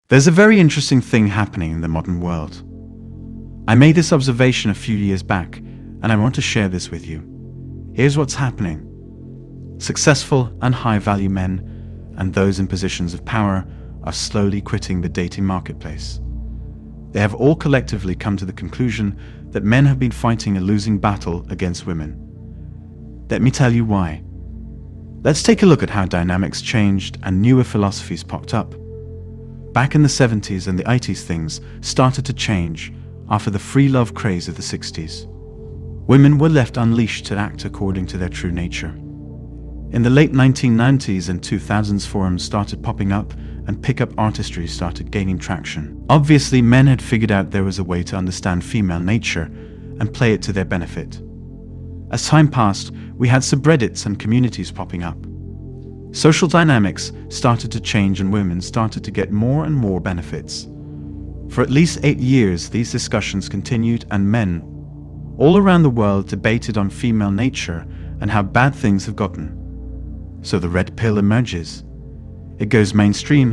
There's a very interesting thing happening in the modern world. I made this observation a few years back, and I want to share this with you. Here's what's happening. Successful and high-value men and those in positions of power are slowly quitting the dating marketplace. They have all collectively come to the conclusion that men have been fighting a losing battle against women. Let me tell you why. Let's take a look at how dynamics changed and newer philosophies popped up. Back in the 70s and the 80s, things started to change after the free love craze of the 60s. Women were left unleashed to act according to their true nature. In the late 1990s and 2000s, forums started popping up and pickup artistry started gaining traction. Obviously, men had figured out there was a way to understand female nature and play it to their benefit. As time passed, we had subreddits and communities popping up. Social dynamics started to change and women started to get more and more benefits. For at least 8 years, these discussions continued and men all around the world debated on female nature and how bad things have gotten. So the red pill emerges. It goes mainstream,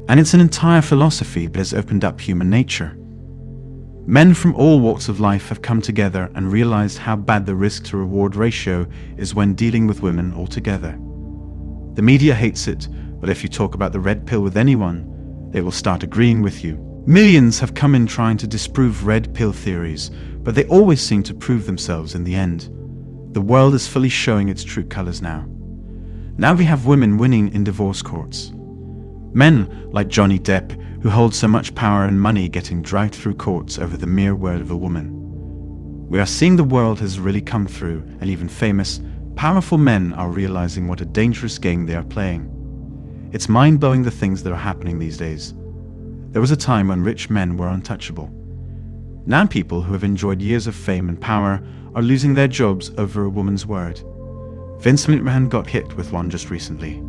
and it's an entire philosophy that has opened up human nature. Men from all walks of life have come together and realized how bad the risk-to-reward ratio is when dealing with women altogether. The media hates it, but if you talk about the red pill with anyone, they will start agreeing with you. Millions have come in trying to disprove red pill theories, but they always seem to prove themselves in the end. The world is fully showing its true colors now. Now we have women winning in divorce courts. Men like Johnny Depp, who hold so much power and money, getting dragged through courts over the mere word of a woman. We are seeing the world has really come through, and even famous, powerful men are realizing what a dangerous game they are playing. It's mind-blowing the things that are happening these days. There was a time when rich men were untouchable. Now people who have enjoyed years of fame and power are losing their jobs over a woman's word. Vince McMahon got hit with one just recently.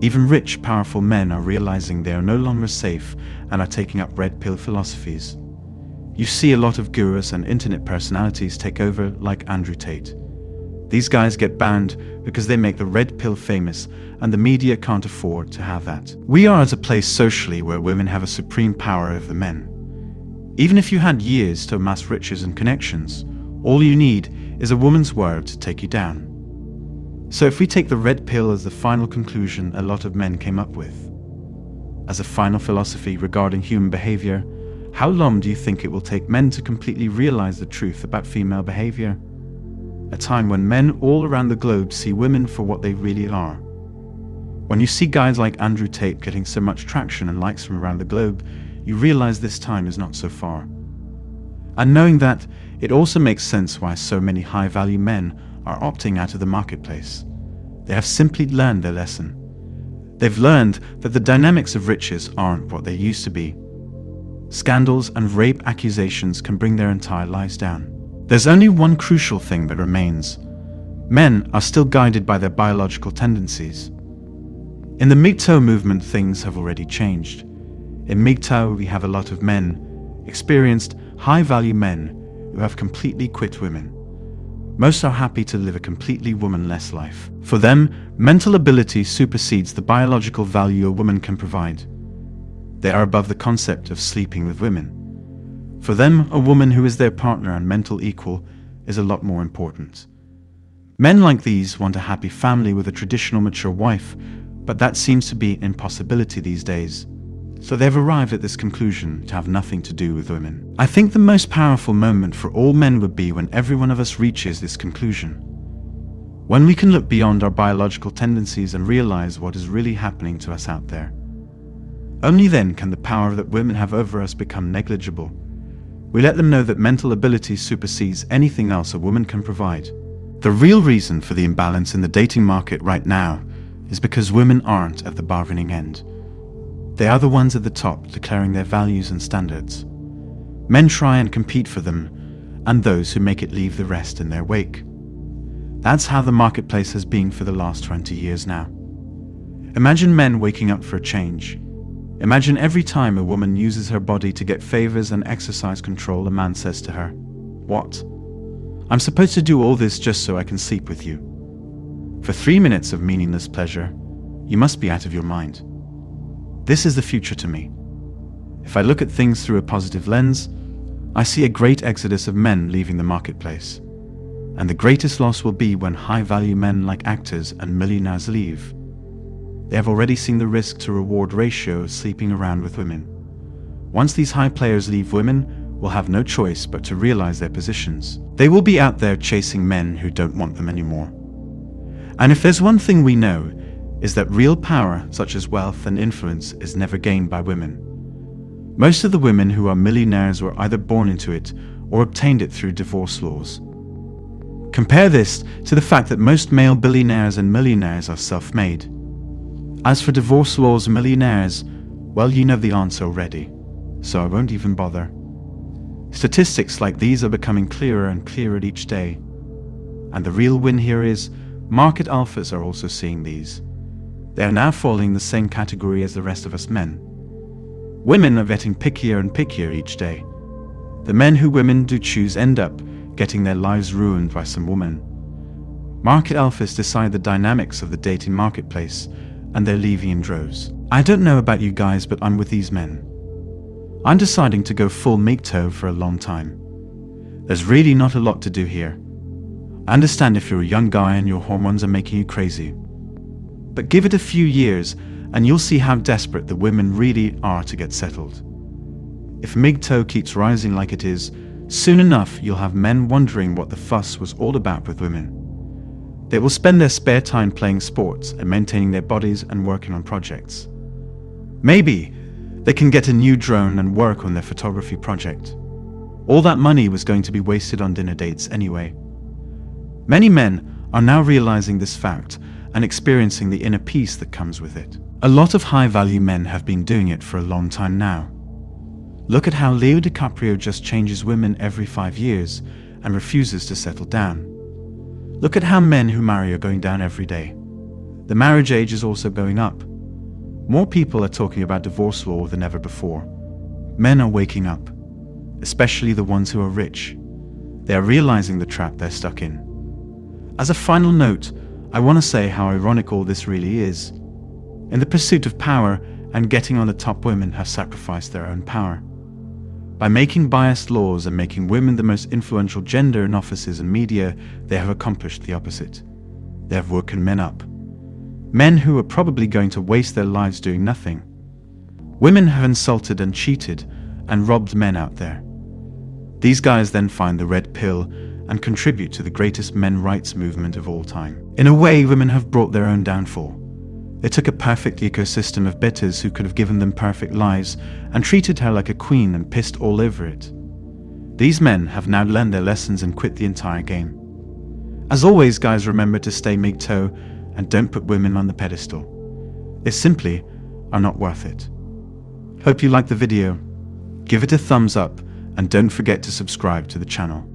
Even rich, powerful men are realizing they are no longer safe and are taking up red pill philosophies. You see a lot of gurus and internet personalities take over, like Andrew Tate. These guys get banned because they make the red pill famous, and the media can't afford to have that. We are at a place socially where women have a supreme power over men. Even if you had years to amass riches and connections, all you need is a woman's word to take you down. So if we take the red pill as the final conclusion a lot of men came up with, as a final philosophy regarding human behavior, how long do you think it will take men to completely realize the truth about female behavior? A time when men all around the globe see women for what they really are. When you see guys like Andrew Tate getting so much traction and likes from around the globe, you realize this time is not so far. And knowing that, it also makes sense why so many high-value men are opting out of the marketplace. They have simply learned their lesson. They've learned that the dynamics of riches aren't what they used to be. Scandals and rape accusations can bring their entire lives down. There's only one crucial thing that remains. Men are still guided by their biological tendencies. In the MGTOW movement, things have already changed. In MGTOW, we have a lot of men, experienced, high-value men, who have completely quit women. Most are happy to live a completely womanless life. For them, mental ability supersedes the biological value a woman can provide. They are above the concept of sleeping with women. For them, a woman who is their partner and mental equal is a lot more important. Men like these want a happy family with a traditional mature wife, but that seems to be an impossibility these days. So they've arrived at this conclusion to have nothing to do with women. I think the most powerful moment for all men would be when every one of us reaches this conclusion. When we can look beyond our biological tendencies and realize what is really happening to us out there. Only then can the power that women have over us become negligible. We let them know that mental ability supersedes anything else a woman can provide. The real reason for the imbalance in the dating market right now is because women aren't at the bargaining end. They are the ones at the top declaring their values and standards. Men try and compete for them, and those who make it leave the rest in their wake. That's how the marketplace has been for the last 20 years now. Imagine men waking up for a change. Imagine every time a woman uses her body to get favors and exercise control, a man says to her, "What? I'm supposed to do all this just so I can sleep with you. For 3 minutes of meaningless pleasure, you must be out of your mind. This is the future to me. If I look at things through a positive lens, I see a great exodus of men leaving the marketplace. And the greatest loss will be when high-value men like actors and millionaires leave. They have already seen the risk to reward ratio of sleeping around with women. Once these high players leave, women will have no choice but to realize their positions. They will be out there chasing men who don't want them anymore. And if there's one thing we know, is that real power, such as wealth and influence, is never gained by women. Most of the women who are millionaires were either born into it or obtained it through divorce laws. Compare this to the fact that most male billionaires and millionaires are self-made. As for divorce laws and millionaires, well, you know the answer already, so I won't even bother. Statistics like these are becoming clearer and clearer each day. And the real win here is, market alphas are also seeing these. They are now falling in the same category as the rest of us men. Women are getting pickier and pickier each day. The men who women do choose end up getting their lives ruined by some woman. Market alphas decide the dynamics of the dating marketplace, and they're leaving in droves. I don't know about you guys, but I'm with these men. I'm deciding to go full MGTOW for a long time. There's really not a lot to do here. I understand if you're a young guy and your hormones are making you crazy. But give it a few years and you'll see how desperate the women really are to get settled. If MGTOW keeps rising like it is, soon enough you'll have men wondering what the fuss was all about with women. They will spend their spare time playing sports and maintaining their bodies and working on projects. Maybe they can get a new drone and work on their photography project. All that money was going to be wasted on dinner dates anyway. Many men are now realizing this fact and experiencing the inner peace that comes with it. A lot of high-value men have been doing it for a long time now. Look at how Leo DiCaprio just changes women every 5 years and refuses to settle down. Look at how men who marry are going down every day. The marriage age is also going up. More people are talking about divorce law than ever before. Men are waking up, especially the ones who are rich. They are realizing the trap they're stuck in. As a final note, I want to say how ironic all this really is. In the pursuit of power and getting on the top, women have sacrificed their own power. By making biased laws and making women the most influential gender in offices and media, they have accomplished the opposite. They have woken men up. Men who are probably going to waste their lives doing nothing. Women have insulted and cheated and robbed men out there. These guys then find the red pill and contribute to the greatest men's rights movement of all time. In a way, women have brought their own downfall. They took a perfect ecosystem of bitters who could have given them perfect lives and treated her like a queen and pissed all over it. These men have now learned their lessons and quit the entire game. As always, guys, remember to stay MGTOW and don't put women on the pedestal. They simply are not worth it. Hope you liked the video. Give it a thumbs up and don't forget to subscribe to the channel.